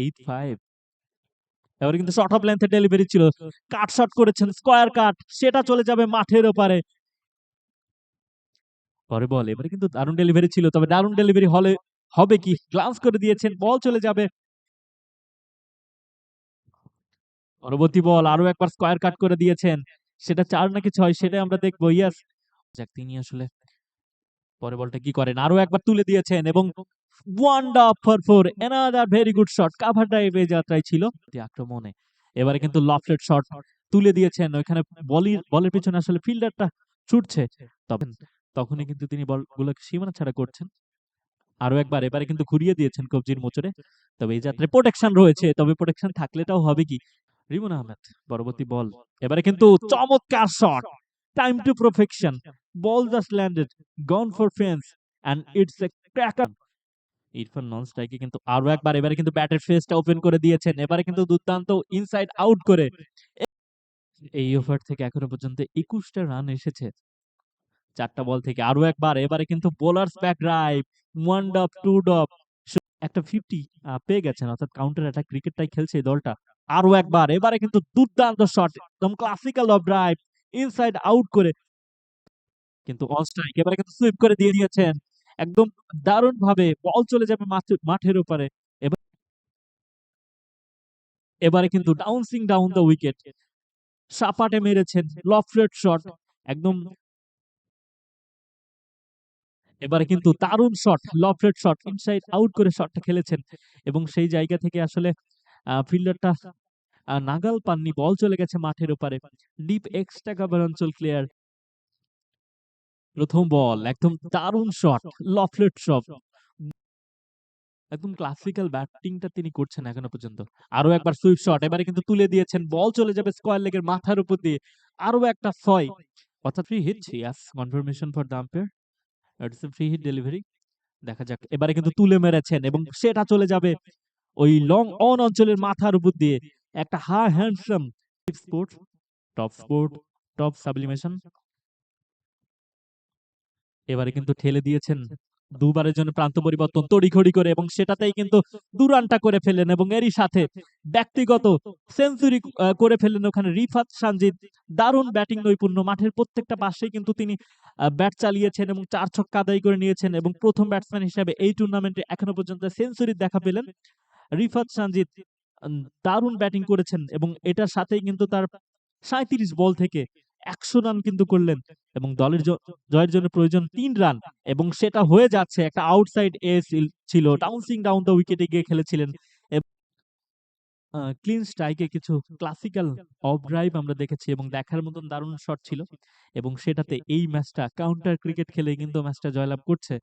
8-5। এবারে কিন্তু short of লেন্থের delivery ছিল, কাট শট করেছেন, স্কয়ার কাট, সেটা চলে যাবে মাঠের ওপারে। পরে বল, এবারে কিন্তু দারুণ ডেলিভারি ছিল, তবে দারুণ ডেলিভারি হলে হবে কি, গ্লান্স করে দিয়েছেন, বল চলে যাবে। পরবর্তী বল আরো একবার স্কয়ার কাট করে দিয়েছেন, সেটা 4 নাকি 6 সেটাই আমরা দেখবো। ইয়াস, যাক তিনি আসলে পরে বলটা কি করেন, আরো একবার তুলে দিয়েছেন এবং Wanda for four, another very good shot, cover ড্রাইভে যাত্রায় ছিল আক্রমণে। এবারে কিন্তু লফটেড শট তুলে দিয়েছেন, ওইখানে বলের পিছনে আসলে ফিল্ডারটা ছুটছে, তবে তখনই কিন্তু তিনি বলগুলোকে সীমানা ছাড়া করছেন। আরো একবার এবারে কিন্তু ঘুরিয়ে দিয়েছেন কবজির মোচড়ে, তবে এই যাত্রায় প্রোটেকশন রয়েছে, তবে প্রোটেকশন থাকলেটাও হবে কি। রিমন আহমেদ পরবর্তী বল, এবারে কিন্তু চমৎকার shot, time to perfection, ball just landed, gone for fence and it's a cracker. Irfan non স্ট্রাইকে কিন্তু আরো একবার এবারে কিন্তু ব্যাটের ফেসটা ওপেন করে দিয়েছেন, এবারে কিন্তু দুর্দান্ত ইনসাইড আউট করে। এই ওভার থেকে এখনো পর্যন্ত 21টা রান এসেছে 4টা বল থেকে। আরো একবার এবারে কিন্তু bowlers back drive, one drop two drop, একটা 50 পেয়ে গেছেন, অর্থাৎ কাউন্টার অ্যাটাক ক্রিকেটটাই খেলছে এই দলটা। আরো একবার এবারে কিন্তু দুর্দান্ত শট, একদম classical of drive, inside out করে, কিন্তু অন স্ট্রাইক, এবারে কিন্তু সুইপ করে দিয়ে দিয়েছেন একদম দারুণ ভাবে, বল চলে যাবে মাঠের উপরে। এবারে কিন্তু ডাউন্সিং ডাউন দ্য উইকেট, সাপাটে মেরেছেন, লফটেড শট একদম। এবারে কিন্তু দারুণ shot, lofted shot, inside out করে শটটা খেলেছেন, এবং সেই জায়গা থেকে আসলে ফিল্ডারটা নাগাল পাননি, বল চলে গেছে মাঠের ওপারে। ডিপ এক্সট্রা কাভার অঞ্চল ক্লিয়ার। প্রথম বল একদম দারুণ শট, লফটেড শট, একদম ক্লাসিক্যাল ব্যাটিংটা তিনি করছেন এখনো পর্যন্ত। আরো একবার সুইপ শট, এবারে কিন্তু তুলে দিয়েছেন, বল চলে যাবে স্কয়ার লেগের মাথার উপর দিয়ে। আরো একটা 6, অর্থাৎ free hit. Yes, confirmation for the umpire, it's a free hit delivery. দেখা যাক, এবারে কিন্তু তুলে মেরেছেন এবং সেটা চলে যাবে ওই লং অন অঞ্চলের মাথার উপর দিয়ে। একটা handsome sport, sport, top sublimation. এবারে কিন্তু ঠেলে দিয়েছেন দুবারের জন্য প্রান্ত পরিবর্তন তড়িঘড়ি করে, এবং সেটাতেই কিন্তু 2 রানটা করে ফেলেন, এবং এরই সাথে ব্যক্তিগত সেঞ্চুরি করে ফেললেন ওখানে রিফাত সানজিদ। দারুণ ব্যাটিং নৈপুণ্য, মাঠের প্রত্যেকটা পাশেই কিন্তু তিনি ব্যাট চালিয়েছেন এবং 4 ছক্কা আদায় করে নিয়েছেন, এবং প্রথম ব্যাটসম্যান হিসেবে এই টুর্নামেন্টে এখনো পর্যন্ত সেঞ্চুরির দেখা পেলেন রিফাত সানজিদ। দারুণ ব্যাটিং করেছেন, এবং এটার সাথেই কিন্তু তার 37 বল থেকে 100 রান কিন্তু করলেন, এবং দলের জয়ের জন্য প্রয়োজন 3 রান, এবং সেটা হয়ে যাচ্ছে। একটা আউটসাইড এজ ছিল, ডাউন্সিং ডাউন দ্য উইকেটে গিয়ে খেলেছিলেন। ক্লিন স্ট্রাইকে কিছু ক্লাসিক্যাল অফ ড্রাইভ আমরা দেখেছি, এবং দেখার মতন দারুণ শট ছিল, এবং সেটাতে এই ম্যাচটা কাউন্টার ক্রিকেট খেলে কিন্তু ম্যাচটা জয়লাভ করছে।